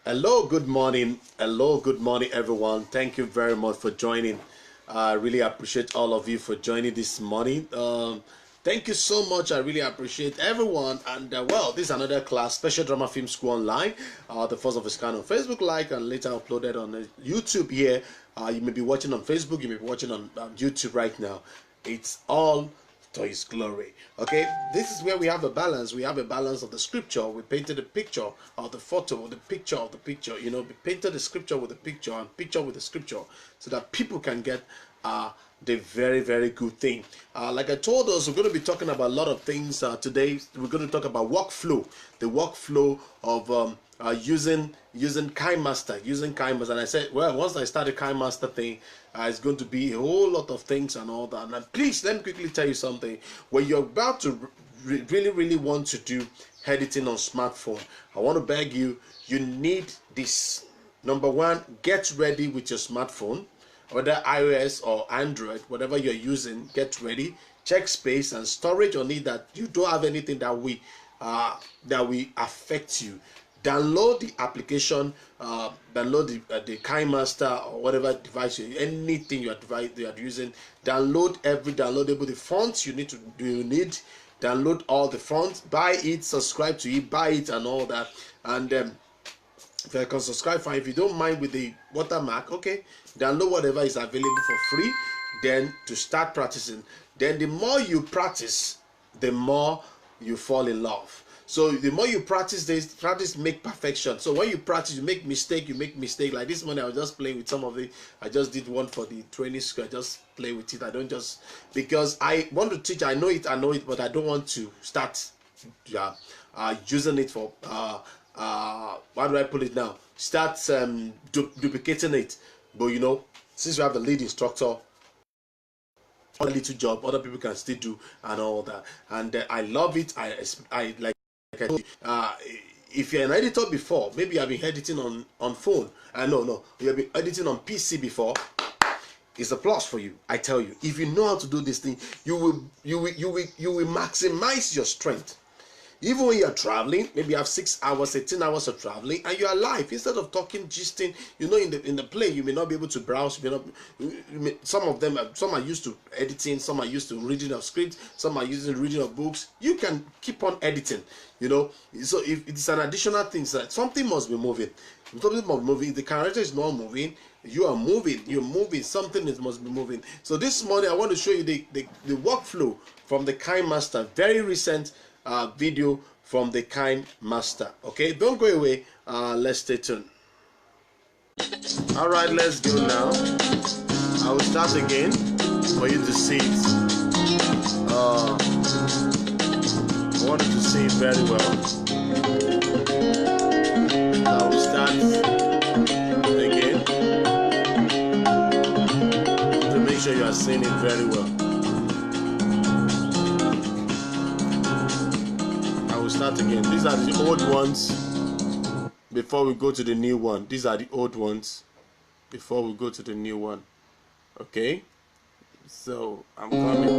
Hello, good morning. Hello, good morning, everyone. Thank you very much for joining. I really appreciate all of you for joining this morning. Thank you so much. I really appreciate everyone. And well, this is another class, Special Drama Film School Online, the first of its kind on Facebook, and later uploaded on YouTube here. You may be watching on Facebook, you may be watching on YouTube right now. It's all to His glory. Okay, this is where we have a balance. We have a balance of the scripture. We painted a picture of the photo, the picture of the picture. You know, we painted the scripture with the picture and picture with the scripture, so that people can get the very, very good thing. Like I told us, we're going to be talking about a lot of things today. We're going to talk about workflow, the workflow of using Kinemaster, and I said, well, once I start the Kinemaster thing, it's going to be a whole lot of things and all that. And please, let me quickly tell you something. When you're about to really want to do editing on smartphone, I want to beg you, you need this. Number one, get ready with your smartphone, whether iOS or Android, whatever you're using. Get ready, check space and storage on it, that you don't have anything that will affect you. Download the application, download the Kinemaster or whatever device, anything you are using. Download every downloadable, the fonts you need, download all the fonts, buy it, subscribe to it, buy it and all that. And if I can subscribe, fine. If you don't mind with the watermark, okay, download whatever is available for free, then to start practicing. Then the more you practice, the more you fall in love. So the more you practice this, practice make perfection. So when you practice, you make mistake. Like this morning, I was just playing with some of the. I just did one for the training school. I just play with it. I don't just, because I want to teach. I know it, but I don't want to start using it for. How do I put it now? Start duplicating it. But you know, since we have the lead instructor, a little job other people can still do and all that. And I love it. I like. If you're an editor before, maybe you have been editing on phone. No, you have been editing on PC before. It's a plus for you. I tell you, if you know how to do this thing, you will maximize your strength. Even when you're traveling, maybe you have 6 hours, 18 hours of traveling, and you're alive. Instead of talking, gisting, you know, in the plane, you may not be able to browse. Some are used to editing, some are used to reading of scripts, some are using reading of books. You can keep on editing, you know. So if it's an additional thing, so something must be moving. Something must be moving. If the character is not moving, you are moving. You're moving. Something must be moving. So this morning, I want to show you the workflow from the Kinemaster. Very recent video from the Kinemaster. Okay, don't go away. Let's stay tuned. All right, let's go now. I will start again for you to see it. I want you to see it very well. I will start again to make sure you are seeing it very well. Start again. These are the old ones before we go to the new one. These are the old ones before we go to the new one. Okay, so I'm coming.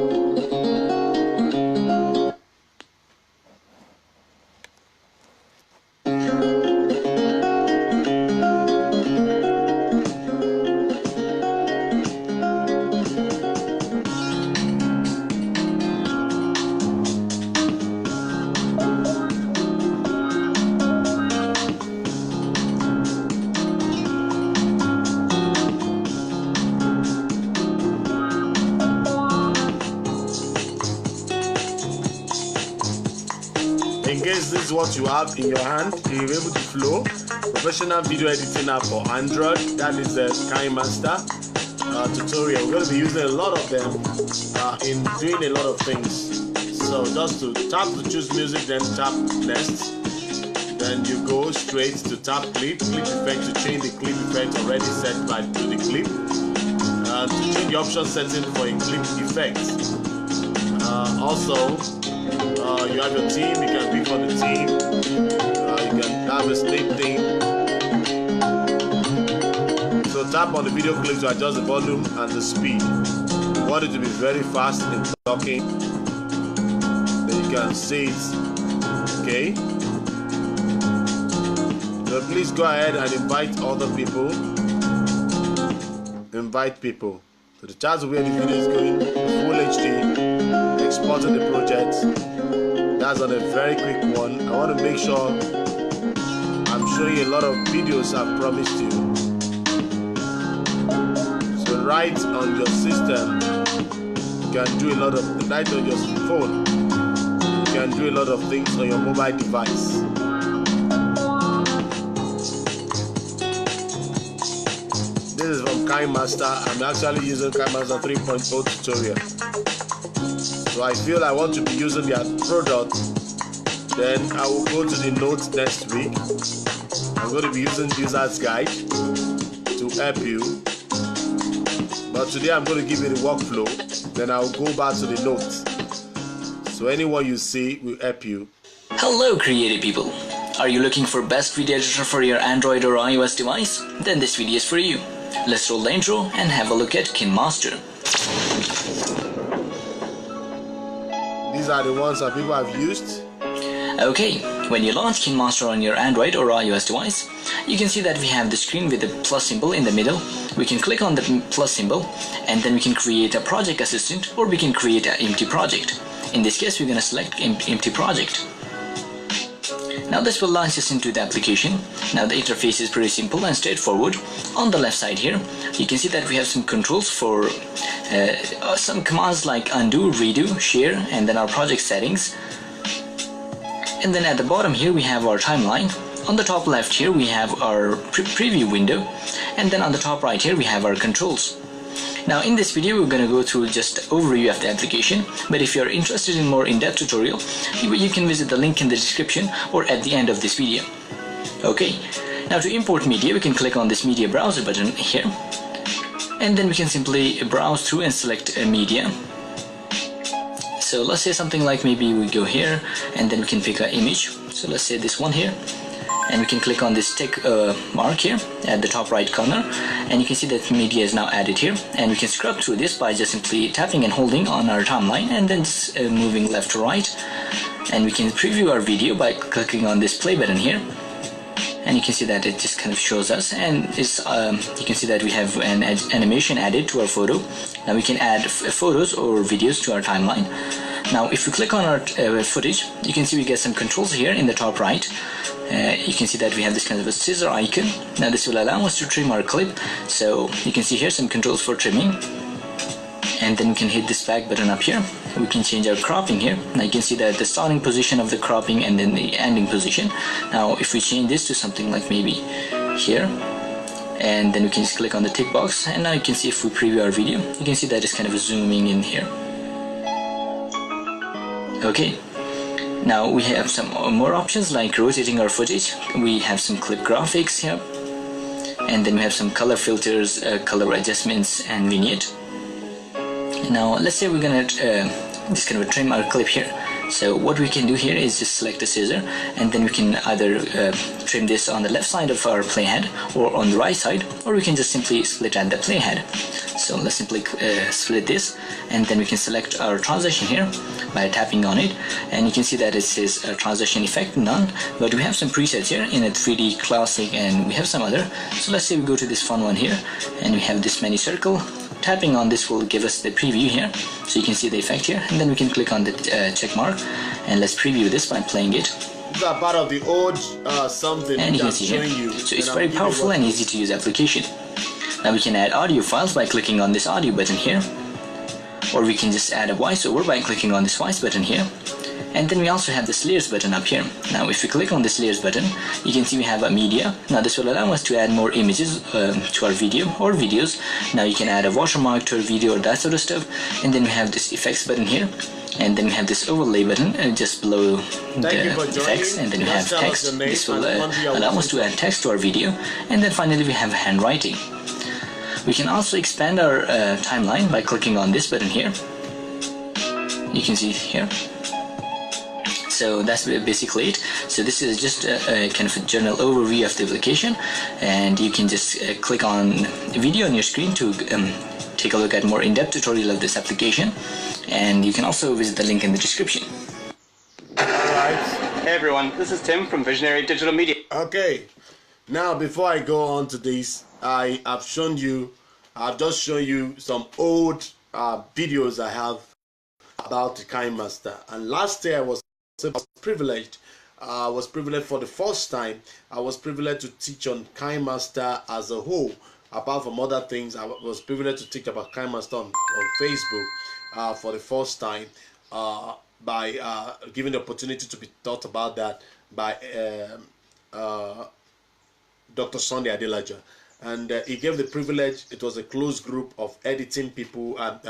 In case this is what you have in your hand, you're able to flow. Professional video editing app for Android, that is the Kinemaster tutorial. We're going to be using a lot of them in doing a lot of things. So just to tap to choose music, then tap next. Then you go straight to tap clip effect to change the clip effect already set to the clip. To change the option setting for a clip effect. Also, you have your team, you can pick for the team, you can have a sleep thing. So tap on the video clip to adjust the volume and the speed. You want it to be very fast in talking, then you can see it, okay? So please go ahead and invite other people. Invite people. So the chance of where the video is going, full HD, exporting the project. That's on a very quick one. I want to make sure I'm showing you a lot of videos I've promised you. So right on your system, you can do a lot of, right on your phone, you can do a lot of things on your mobile device. This is from Kinemaster. I'm actually using Kinemaster 3.0 tutorial. So I feel I want to be using their product. Then I will go to the notes next week. I'm going to be using user's guide to help you. But today I'm going to give you the workflow. Then I'll go back to the notes. So anyone you see will help you. Hello creative people. Are you looking for best video editor for your Android or iOS device? Then this video is for you. Let's roll the intro and have a look at Kinemaster. These are the ones that people have used. Okay, when you launch Kinemaster on your Android or iOS device, you can see that we have the screen with the plus symbol in the middle. We can click on the plus symbol and then we can create a project assistant, or we can create an empty project. In this case, we're going to select empty project. Now this will launch us into the application. Now the interface is pretty simple and straightforward. On the left side here, you can see that we have some controls for some commands like undo, redo, share, and then our project settings. And then at the bottom here we have our timeline. On the top left here we have our preview window, and then on the top right here we have our controls. Now in this video we're going to go through just overview of the application, but if you're interested in more in-depth tutorial, you can visit the link in the description or at the end of this video. Okay, now to import media we can click on this media browser button here, and then we can simply browse through and select a media. So let's say something like, maybe we go here and then we can pick an image. So let's say this one here, and we can click on this tick mark here at the top right corner, and you can see that media is now added here, and we can scrub through this by just simply tapping and holding on our timeline and then just moving left to right. And we can preview our video by clicking on this play button here, and you can see that it just kind of shows us, and it's you can see that we have an animation added to our photo. Now we can add photos or videos to our timeline. Now if we click on our footage, you can see we get some controls here in the top right. You can see that we have this kind of a scissor icon. Now this will allow us to trim our clip. So you can see here some controls for trimming, and then we can hit this back button up here. We can change our cropping here. Now you can see that the starting position of the cropping and then the ending position. Now if we change this to something like maybe here, and then we can just click on the tick box, and now you can see if we preview our video, you can see that it's kind of zooming in here. Okay. Now we have some more options like rotating our footage. We have some clip graphics here, and then we have some color filters, color adjustments, and vignette. Now let's say we're gonna just kind of trim our clip here. So what we can do here is just select a scissor, and then we can either trim this on the left side of our playhead or on the right side, or we can just simply split at the playhead. So let's simply split this, and then we can select our transition here by tapping on it, and you can see that it says transition effect none, but we have some presets here in a 3D classic, and we have some other. So let's say we go to this fun one here, and we have this mini circle. Tapping on this will give us the preview here, so you can see the effect here, and then we can click on the check mark, and let's preview this by playing it. These are part of the old something, and you can see here. So it's very powerful and easy to use application. Now we can add audio files by clicking on this audio button here, or we can just add a voiceover by clicking on this voice button here. And then we also have this layers button up here. Now if we click on this layers button, you can see we have a media. Now this will allow us to add more images to our video or videos. Now you can add a watermark to our video or that sort of stuff. And then we have this effects button here, and then we have this overlay button just below the effects, and then we have text. This will allow us to add text to our video. And then finally we have handwriting. We can also expand our timeline by clicking on this button here. You can see here. So that's basically it. So this is just a kind of a general overview of the application, and you can just click on a video on your screen to take a look at more in-depth tutorial of this application, and you can also visit the link in the description. Alright. Hey everyone, this is Tim from Visionary Digital Media. Okay, Now, before I go on to this, I've just shown you some old videos I have about the Kinemaster. And last year I was privileged. I was privileged for the first time. I was privileged to teach on Kinemaster as a whole. Apart from other things, I was privileged to teach about Kinemaster on Facebook for the first time by giving the opportunity to be taught about that by Dr. Sunday Adelaja. And he gave the privilege. It was a closed group of editing people and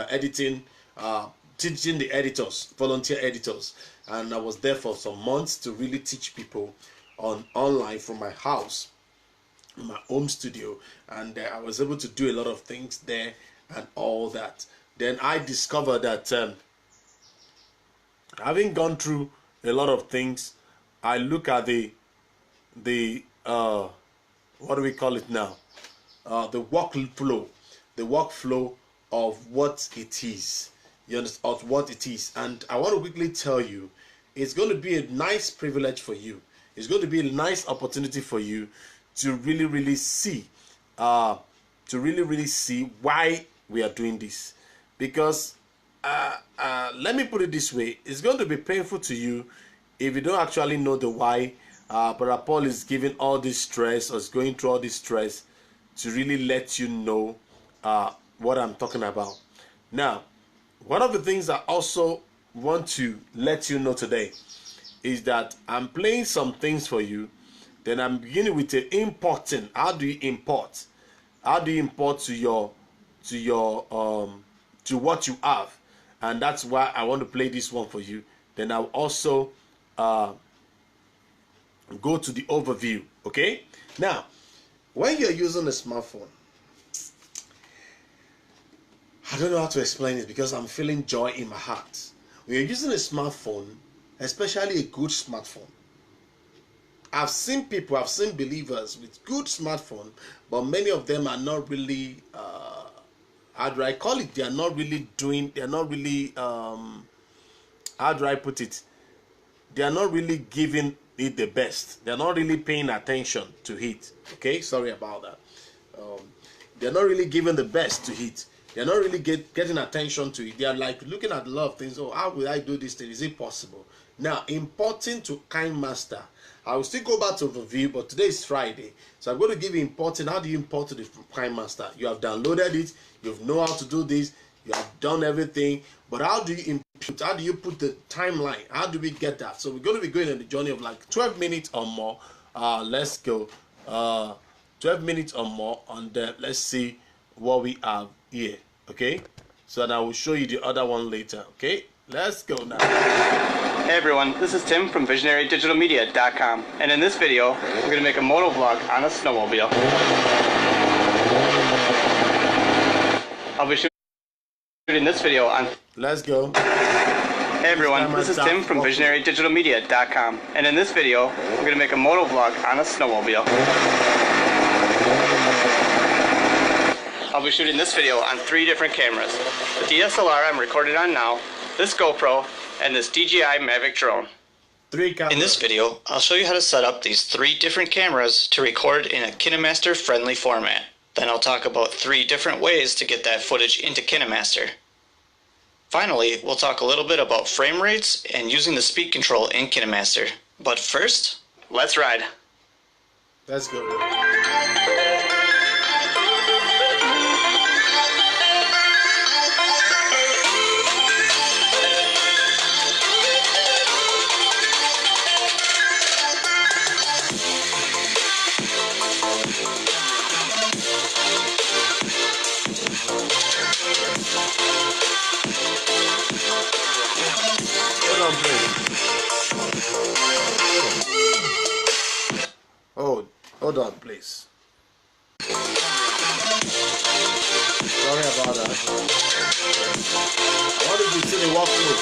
teaching the editors, volunteer editors. And I was there for some months to really teach people online from my house, my home studio. And I was able to do a lot of things there and all that. Then I discovered that having gone through a lot of things, I look at the what do we call it now? The workflow of what it is. You understand, of what it is. And I want to quickly tell you, it's going to be a nice privilege for you. It's going to be a nice opportunity for you to really see, why we are doing this. Because let me put it this way: it's going to be painful to you if you don't actually know the why. Brother Paul is giving all this stress, or is going through all this stress to really let you know what I'm talking about. Now, one of the things I also want to let you know today is that I'm playing some things for you. Then I'm beginning with the importing. How do you import? How do you import to what you have? And that's why I want to play this one for you. Then I'll also go to the overview. Okay, now when you're using a smartphone, I don't know how to explain it because I'm feeling joy in my heart. When you're using a smartphone, especially a good smartphone, I've seen believers with good smartphone, but many of them are not really how do I call it, how do I put it, they are not really giving it the best. They're not really paying attention to it. Okay, sorry about that. They're not really giving the best to it. They're not really getting attention to it. They are like looking at a lot of things. Oh, how will I do this thing? Is it possible? Now, importing to Kinemaster. I will still go back to review, but today is Friday. So I'm going to give you importing. How do you import to the Kinemaster? You have downloaded it. You know how to do this. You have done everything. But how do you import? How do you put the timeline? How do we get that? So we're going to be going on the journey of like 12 minutes or more. Let's go. 12 minutes or more. And then let's see what we have here. Okay, so then I will show you the other one later. Okay, let's go now. Hey everyone, this is Tim from VisionaryDigitalMedia.com, and in this video we're going to make a moto vlog on a snowmobile. I'll be shooting this video on... Let's go. Hey everyone, this is Tim from VisionaryDigitalMedia.com, and in this video we're going to make a moto vlog on a snowmobile. I'll be shooting this video on 3 different cameras: the DSLR I'm recording on now, this GoPro, and this DJI Mavic drone. 3 cameras. In this video, I'll show you how to set up these 3 different cameras to record in a Kinemaster friendly format. Then I'll talk about 3 different ways to get that footage into Kinemaster. Finally, we'll talk a little bit about frame rates and using the speed control in Kinemaster. But first, let's ride. Let's go. Hold on, please. Sorry about that. I wanted to see the walkthrough.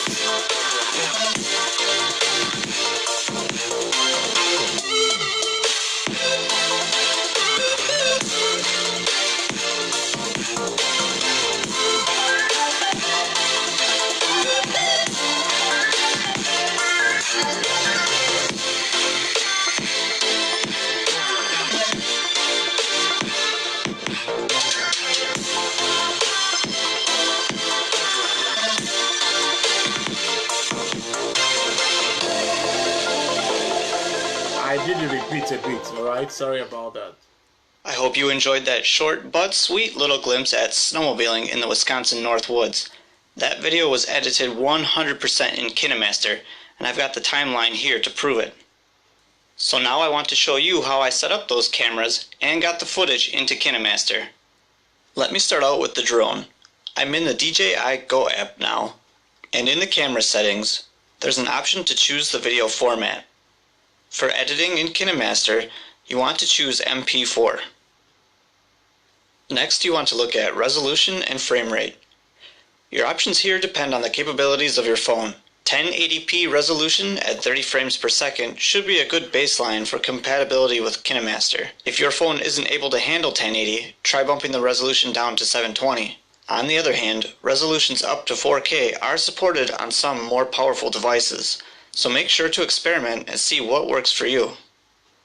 a bit, alright? Sorry about that. I hope you enjoyed that short but sweet little glimpse at snowmobiling in the Wisconsin North Woods. That video was edited 100% in Kinemaster, and I've got the timeline here to prove it. So now I want to show you how I set up those cameras and got the footage into Kinemaster. Let me start out with the drone. I'm in the DJI Go app now, and in the camera settings, there's an option to choose the video format. For editing in Kinemaster, you want to choose MP4. Next, you want to look at resolution and frame rate. Your options here depend on the capabilities of your phone. 1080p resolution at 30 frames per second should be a good baseline for compatibility with Kinemaster. If your phone isn't able to handle 1080, try bumping the resolution down to 720. On the other hand, resolutions up to 4K are supported on some more powerful devices, so make sure to experiment and see what works for you.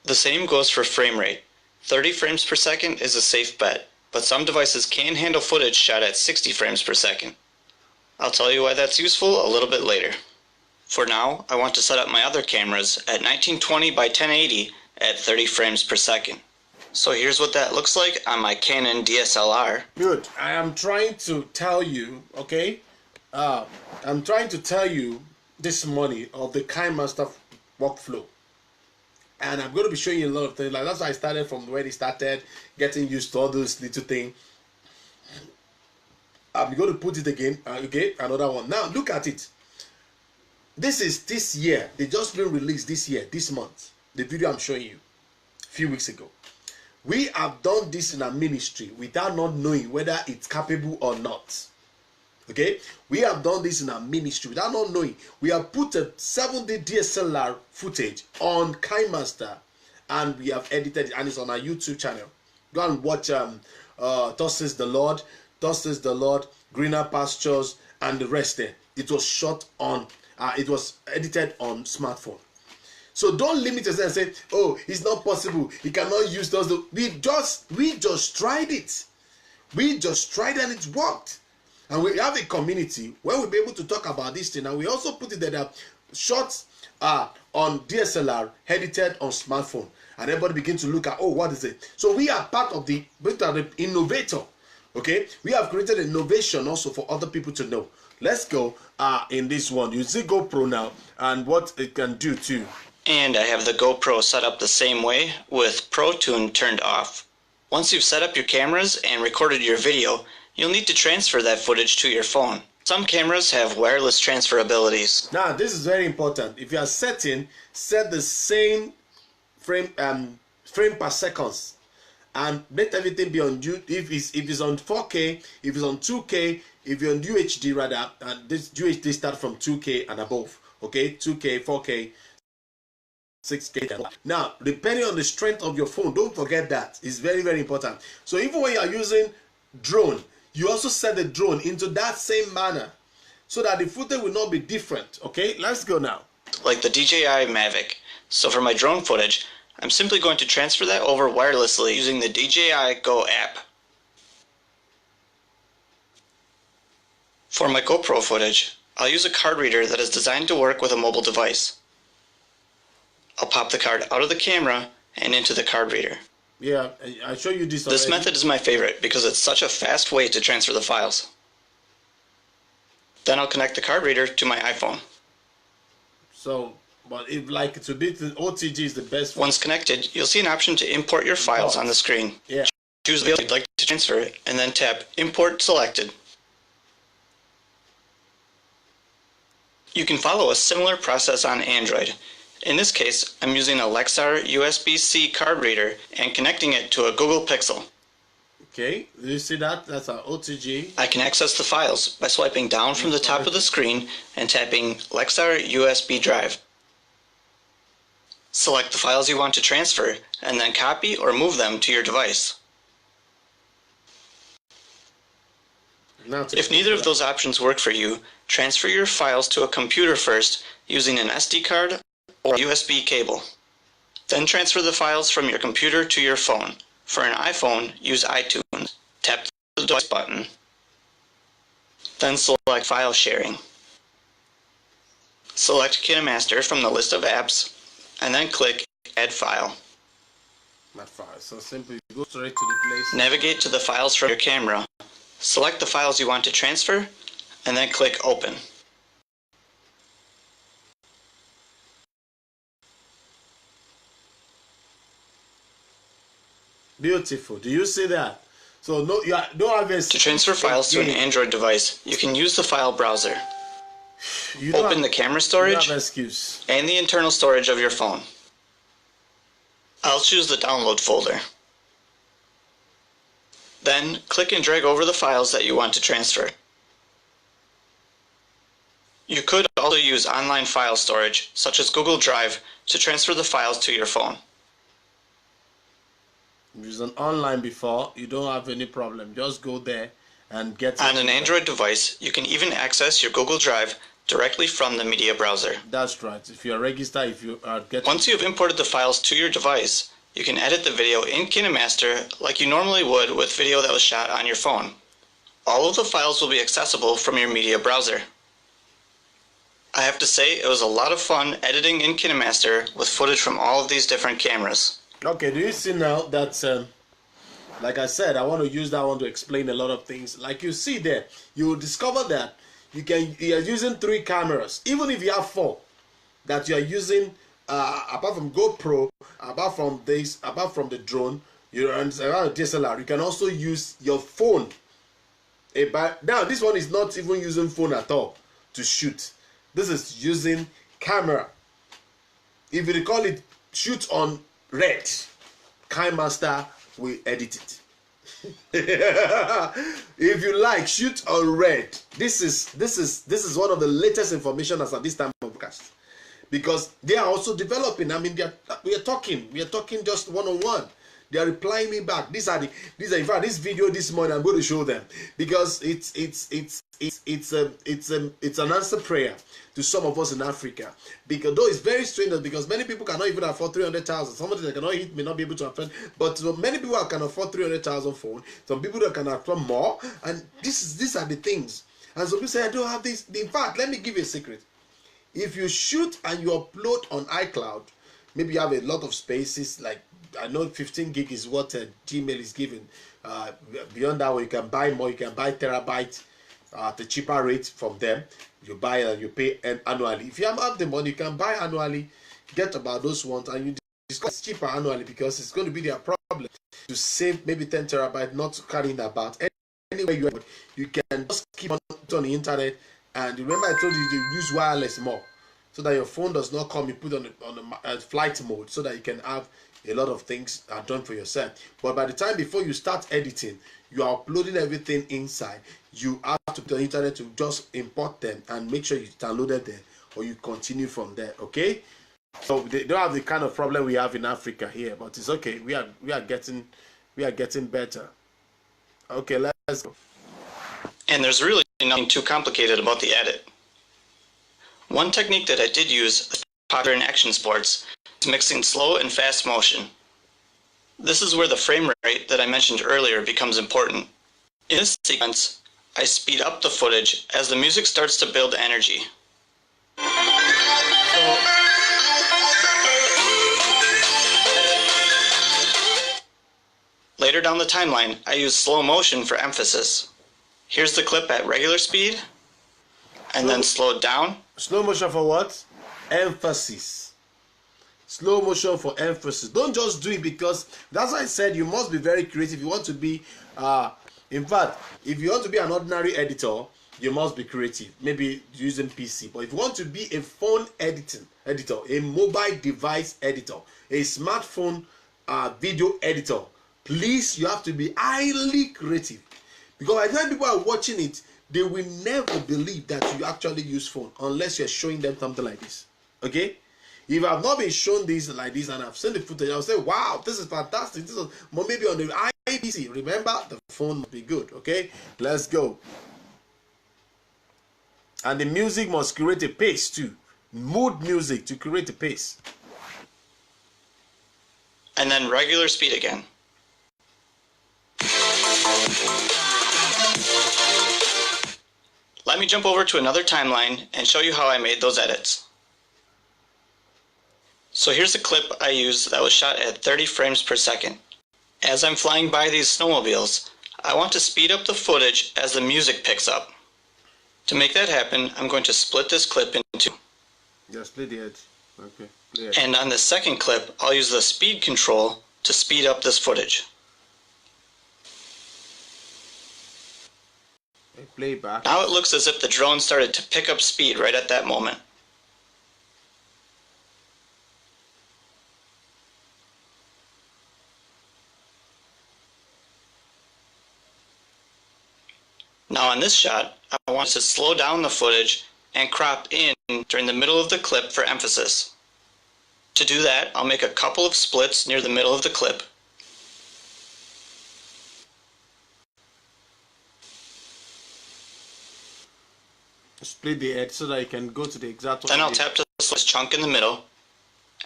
The same goes for frame rate. 30 frames per second is a safe bet, but some devices can handle footage shot at 60 frames per second. I'll tell you why that's useful a little bit later. For now, I want to set up my other cameras at 1920 by 1080 at 30 frames per second. So here's what that looks like on my Canon DSLR. Good. I am trying to tell you, okay? I'm trying to tell you this morning of the Kinemaster workflow. And I'm going to be showing you a lot of things. Like that's why I started from where it started, getting used to all those little things. I'm going to put it again, okay? Another one. Now, look at it. This is this year. They just been released this year, this month. The video I'm showing you a few weeks ago. We have done this in our ministry without not knowing whether it's capable or not. Okay? We have done this in our ministry without not knowing. We have put a 7D DSLR footage on Kinemaster and we have edited it and it's on our YouTube channel. Go and watch Thus Says the Lord, Thus Says the Lord, Greener Pastures and the rest there. It was shot on it was edited on smartphone. So don't limit yourself and say, oh, it's not possible. You cannot use those. We just tried it. We just tried and it worked. And we have a community where we'll be able to talk about this thing. And we also put it there, shots on DSLR, edited on smartphone. And everybody begin to look at, oh, what is it? So we are part of the innovator. Okay? We have created innovation also for other people to know. Let's go in this one. You see GoPro now and what it can do too. And I have the GoPro set up the same way with Pro Tune turned off. Once you've set up your cameras and recorded your video, you'll need to transfer that footage to your phone. Some cameras have wireless transfer abilities. Now this is very important. If you are setting, set the same frame per seconds. And let everything be on you. If it's on 4K, if it's on 2K, if you're on UHD rather, and this UHD start from 2K and above. Okay, 2K, 4K, 6K. Now, depending on the strength of your phone, don't forget that. It's very, very important. So even when you are using drone, you also set the drone into that same manner so that the footage will not be different. Okay, let's go now. Like the DJI Mavic. So for my drone footage, I'm simply going to transfer that over wirelessly using the DJI Go app. For my GoPro footage, I'll use a card reader that is designed to work with a mobile device. I'll pop the card out of the camera and into the card reader. Yeah, I show you this already. This method is my favorite because it's such a fast way to transfer the files. Then I'll connect the card reader to my iPhone. So, but if like it's a bit, the OTG is the best. Once connected, you'll see an option to import your files on the screen. Yeah. Choose the file you'd like to transfer and then tap Import Selected. You can follow a similar process on Android. In this case, I'm using a Lexar USB-C card reader and connecting it to a Google Pixel. Okay, you see that? That's our OTG. I can access the files by swiping down from the top of the screen and tapping Lexar USB drive. Select the files you want to transfer and then copy or move them to your device. If neither of those options work for you, transfer your files to a computer first using an SD card or a USB cable. Then transfer the files from your computer to your phone. For an iPhone, use iTunes. Tap the device button. Then select File Sharing. Select Kinemaster from the list of apps, and then click Add File. Not files. So simply go straight to the place. Navigate to the files from your camera. Select the files you want to transfer, and then click Open. Beautiful. Do you see that? So no, you don't have a... To transfer files to an Android device, you can use the file browser. Open the camera storage and the internal storage of your phone. I'll choose the download folder. Then click and drag over the files that you want to transfer. You could also use online file storage, such as Google Drive, to transfer the files to your phone. Use an online before, you don't have any problem. Just go there and get... On an Android device, you can even access your Google Drive directly from the media browser. That's right. If you are registered, if you are getting... Once you've imported the files to your device, you can edit the video in Kinemaster like you normally would with video that was shot on your phone. All of the files will be accessible from your media browser. I have to say, it was a lot of fun editing in Kinemaster with footage from all of these different cameras. Okay, do you see now that, like I said, I want to use that one to explain a lot of things. Like you see there, you will discover that you are using 3 cameras, even if you have 4, that you are using, apart from GoPro, apart from the drone, you're on DSLR, you can also use your phone. Now, this one is not even using phone at all to shoot. This is using camera. If you call it shoot on red, Kinemaster will edit it. If you like, shoot on red. This is one of the latest information as at this time of broadcast, because they are also developing. I mean, we are talking just one-on-one. They are replying me back. These are in fact, this video this morning I'm going to show them, because it's an answer prayer to some of us in Africa. Because though it's very strange, because many people cannot even afford 300,000. Somebody that cannot hit may not be able to afford, but many people can afford 300,000 phone. Some people that can afford more, and these are the things. And some people say, I don't have this. In fact, let me give you a secret. If you shoot and you upload on iCloud, maybe you have a lot of spaces, like I know 15 gig is what Gmail is giving. Beyond that one, you can buy more. You can buy terabyte at a cheaper rate from them. You buy and you pay annually. If you have the money, you can buy annually, get about those ones, and you discuss it's cheaper annually, because it's going to be their problem to save maybe 10 terabyte, not carrying about. Anyway, you can just keep on the internet. And remember, I told you to use wireless more, so that your phone does not come. You put on the flight mode, so that you can have a lot of things done for yourself. But by the time before you start editing, you are uploading everything inside. You have to the internet to just import them and make sure you download it there, or you continue from there. Okay, so they don't have the kind of problem we have in Africa here, but it's okay. We are getting better. Okay, let's go. And there's really nothing too complicated about the edit. One technique that I did use, popular in action sports, is mixing slow and fast motion. This is where the frame rate that I mentioned earlier becomes important. In this sequence, I speed up the footage as the music starts to build energy. Later down the timeline, I use slow motion for emphasis. Here's the clip at regular speed, and then slowed down. Slow motion for what? Emphasis. Slow motion for emphasis. Don't just do it because, that's why I said you must be very creative. You want to be, in fact, if you want to be an ordinary editor, you must be creative. Maybe using PC. But if you want to be a phone editor, a mobile device editor, a smartphone video editor, please, you have to be highly creative. Because by the time people are watching it, they will never believe that you actually use phone unless you're showing them something like this. Okay? If I've not been shown this like this and I've seen the footage, I'll say, wow, this is fantastic. This is maybe on the IPC. Remember, the phone must be good. Okay? Let's go. And the music must create a pace too. Mood music to create a pace. And then regular speed again. Let me jump over to another timeline and show you how I made those edits. So here's a clip I used that was shot at 30 frames per second. As I'm flying by these snowmobiles, I want to speed up the footage as the music picks up. To make that happen, I'm going to split this clip into two. Yeah, split the edge. Okay, play it. And on the second clip, I'll use the speed control to speed up this footage. Okay, play back. Now it looks as if the drone started to pick up speed right at that moment. Now on this shot, I want to slow down the footage and crop in during the middle of the clip for emphasis. To do that, I'll make a couple of splits near the middle of the clip. Split the edge so that you can go to the exact one. Then I'll tap to this chunk in the middle,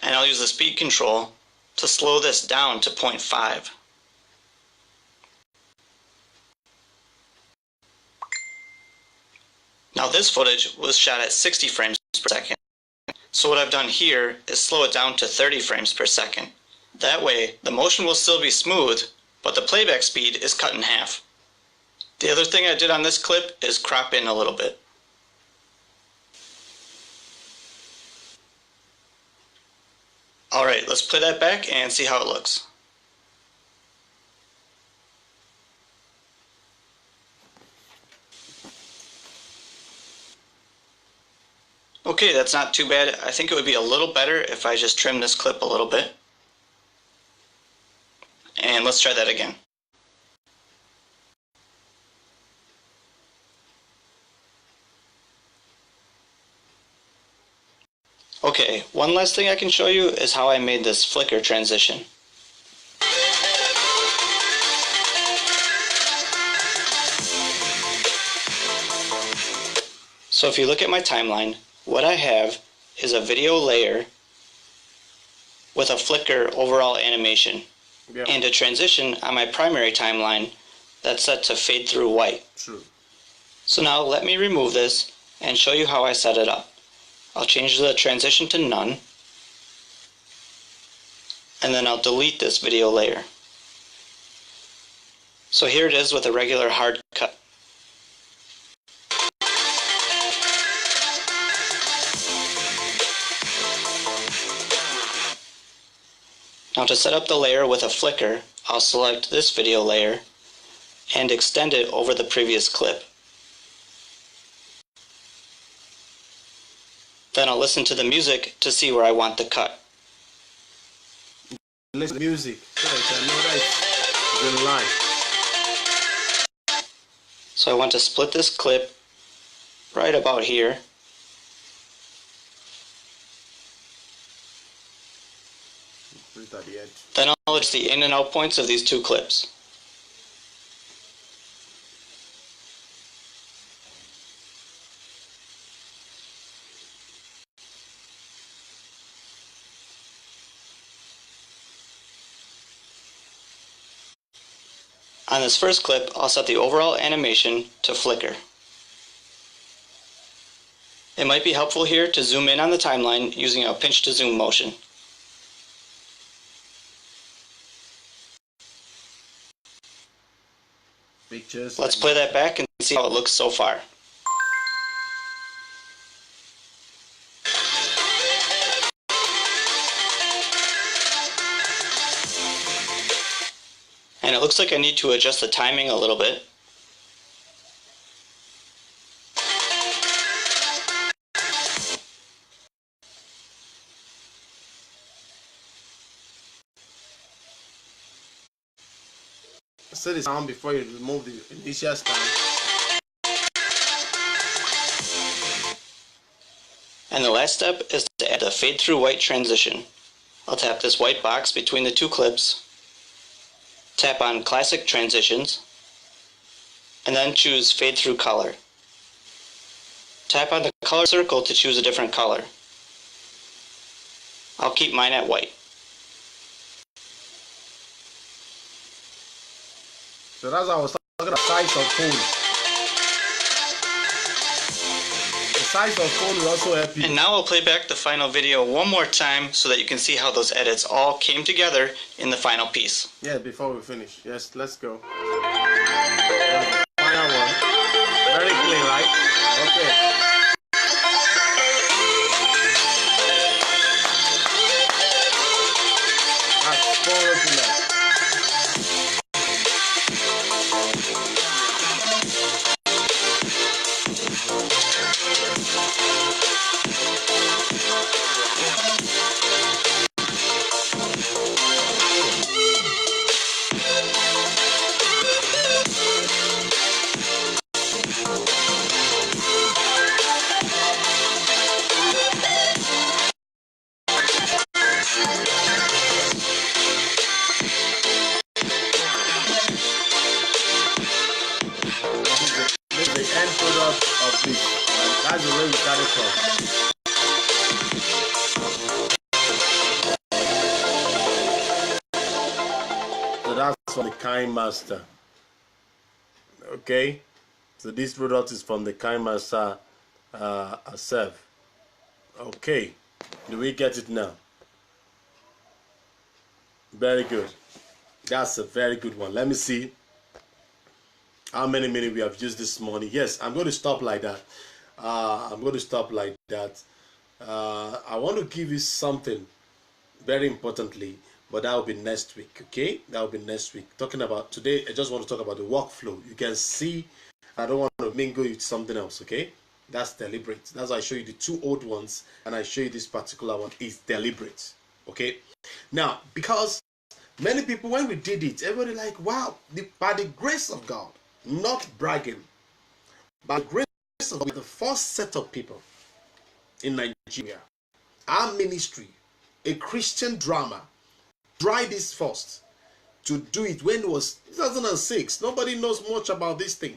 and I'll use the speed control to slow this down to 0.5. Now this footage was shot at 60 frames per second. So what I've done here is slow it down to 30 frames per second. That way, the motion will still be smooth, but the playback speed is cut in half. The other thing I did on this clip is crop in a little bit. Alright, let's play that back and see how it looks. Okay, that's not too bad. I think it would be a little better if I just trim this clip a little bit. And let's try that again. Okay, one last thing I can show you is how I made this flicker transition. So if you look at my timeline, what I have is a video layer with a flicker overall animation, and a transition on my primary timeline that's set to fade through white. True. So now let me remove this and show you how I set it up. I'll change the transition to none, and then I'll delete this video layer. So here it is with a regular hard cut. Now to set up the layer with a flicker, I'll select this video layer and extend it over the previous clip. Then I'll listen to the music to see where I want the cut. Listen to music so that I know that it's in line. So I want to split this clip right about here. Right at the edge. Then I'll adjust the in and out points of these two clips. On this first clip, I'll set the overall animation to flicker. It might be helpful here to zoom in on the timeline using a pinch to zoom motion. Pictures. Let's play that back and see how it looks so far. And it looks like I need to adjust the timing a little bit. Set the sound before you remove the initial sound. And the last step is to add the fade through white transition. I'll tap this white box between the two clips, tap on classic transitions, and then choose fade through color. Tap on the color circle to choose a different color. I'll keep mine at white. So that's how I was talking about size of phone. The size of phone will also help you. And now I'll play back the final video one more time so that you can see how those edits all came together in the final piece. Yeah, before we finish. Yes, let's go. Final one. Very clean, right? Okay. That's forward to left. This is the end product of this. That's the way we started from. So that's from the Kinemaster. Okay, so this product is from the Kinemaster herself. Okay, do we get it now? Very good. That's a very good one. Let me see how many minutes we have used this morning. Yes, I'm going to stop like that. I'm going to stop like that. I want to give you something very importantly, but that will be next week. Okay, that will be next week. Talking about today, I just want to talk about the workflow. You can see I don't want to mingle with something else. Okay, that's deliberate. That's why I show you the two old ones and I show you this particular one is deliberate. Okay, now because many people, when we did it, everybody like, wow, by the grace of God, not bragging, by the grace of God, the first set of people in Nigeria, our ministry, a Christian drama, tried this first to do it when it was 2006. Nobody knows much about this thing.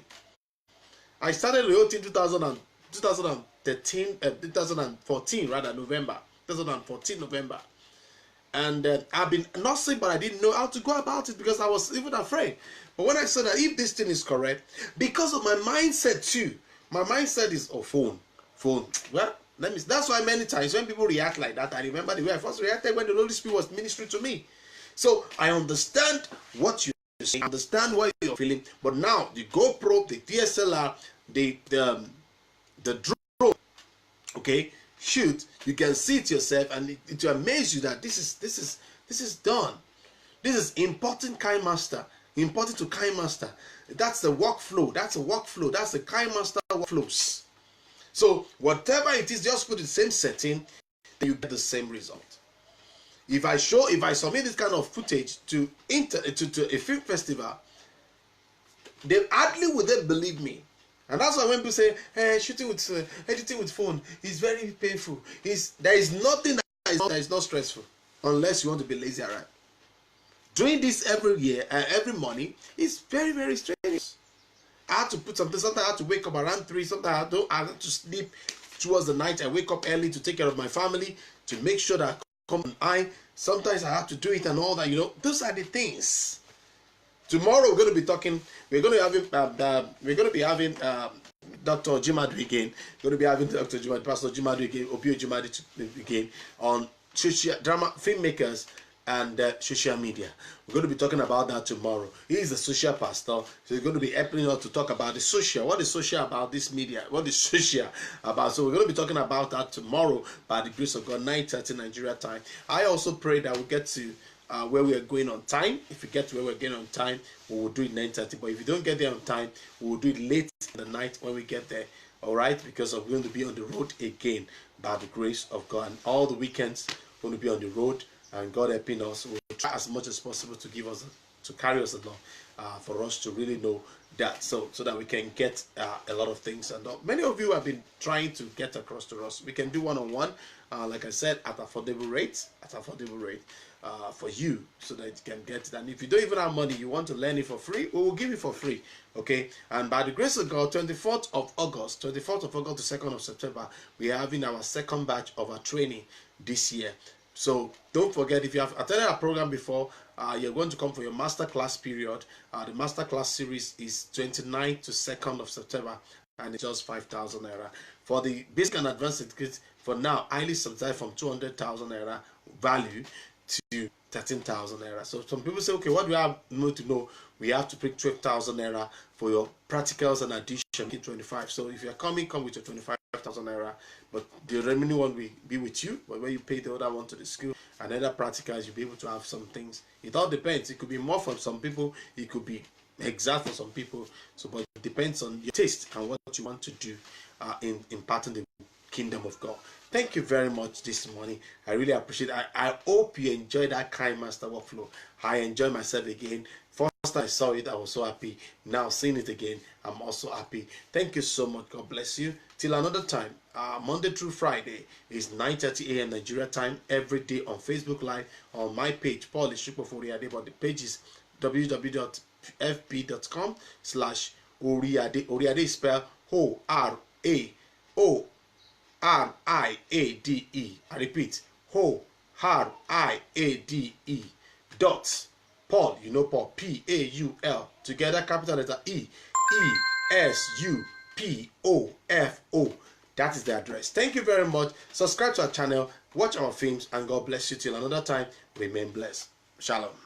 I started the whole thing 2014 rather, November 2014 November. And I've been nursing, but I didn't know how to go about it because I was even afraid. But when I said that if this thing is correct, because of my mindset too, my mindset is phone. Well, that's why many times when people react like that, I remember the way I first reacted when the Holy Spirit was ministering to me. So I understand what you're saying, understand what you're feeling, but now the GoPro, the DSLR, the drone, okay, shoot, you can see it yourself, and it will amaze you that this is done. This is important Kinemaster, important to Kinemaster. That's the workflow. That's a workflow. That's the Kinemaster workflows. So whatever it is, just put the same setting, then you get the same result. If I submit this kind of footage to a film festival, they hardly would they believe me. And that's why when people say, hey, shooting with editing with phone is very painful. There is nothing that is not stressful unless you want to be lazy around. Doing this every year and every morning is very, very strenuous. I had to put something. Sometimes I had to wake up around 3. Sometimes I had to sleep towards the night. I wake up early to take care of my family, to make sure that I come on. Sometimes I have to do it and all that. Those are the things. Tomorrow we're going to be talking. We're going to be having Dr. Jimadu again. We're going to be having Dr. Jimadu, Pastor Jimadu again, Opio Jimadu again on social drama filmmakers and social media. We're going to be talking about that tomorrow. He is a social pastor, so he's going to be helping us to talk about the social. What is social about this media? What is social about? So we're going to be talking about that tomorrow by the grace of God, 9:30 Nigeria time. I also pray that we get to where we are going on time. If we get to where we're going on time, we will do it 9:30. But if you don't get there on time, we will do it late in the night when we get there. All right, because we're going to be on the road again by the grace of God. And all the weekends we're going to be on the road, and God helping us, we'll try as much as possible to carry us along, for us to really know that, so that we can get a lot of things. And many of you have been trying to get across to us. We can do one-on-one, like I said, at affordable rate, for you, so that you can get it. And if you don't even have money, you want to learn it for free, we will give it for free. Okay, and by the grace of God, 24th of August to 2nd of September, we are having our second batch of our training this year. So don't forget, if you have attended our program before, you're going to come for your masterclass period. The masterclass series is 29th to 2nd of September, and it's just 5,000 naira For the basic and advanced certificate, for now, highly subsidized from 200,000 naira value to 13,000 naira. So some people say, okay, what do we have to know? We have to pick 12,000 naira for your practicals and addition in 25. So if you're coming, come with your 25,000 naira, but the remaining one will be with you. But when you pay the other one to the school and other practicals, you'll be able to have some things. It all depends. It could be more for some people. It could be exact for some people. So, but it depends on your taste and what you want to do in imparting the kingdom of God. Thank you very much this morning. I really appreciate it. I hope you enjoyed that Kinemaster workflow. I enjoyed myself again. First time I saw it, I was so happy. Now seeing it again, I'm also happy. Thank you so much. God bless you. Till another time. Monday through Friday is 9:30 a.m. Nigeria time every day on Facebook Live on my page, Paul-Esupofo, but the page is www.fb.com/Oriade. Oriade is spelled O-R-A-O-R-I-A-D-E. I repeat, O-R-I-A-D-E dot Paul, you know Paul, P-A-U-L, together capital letter E-E-S-U-P-O-F-O. That is the address. Thank you very much. Subscribe to our channel, watch our films, and God bless you till another time. Remain blessed. Shalom.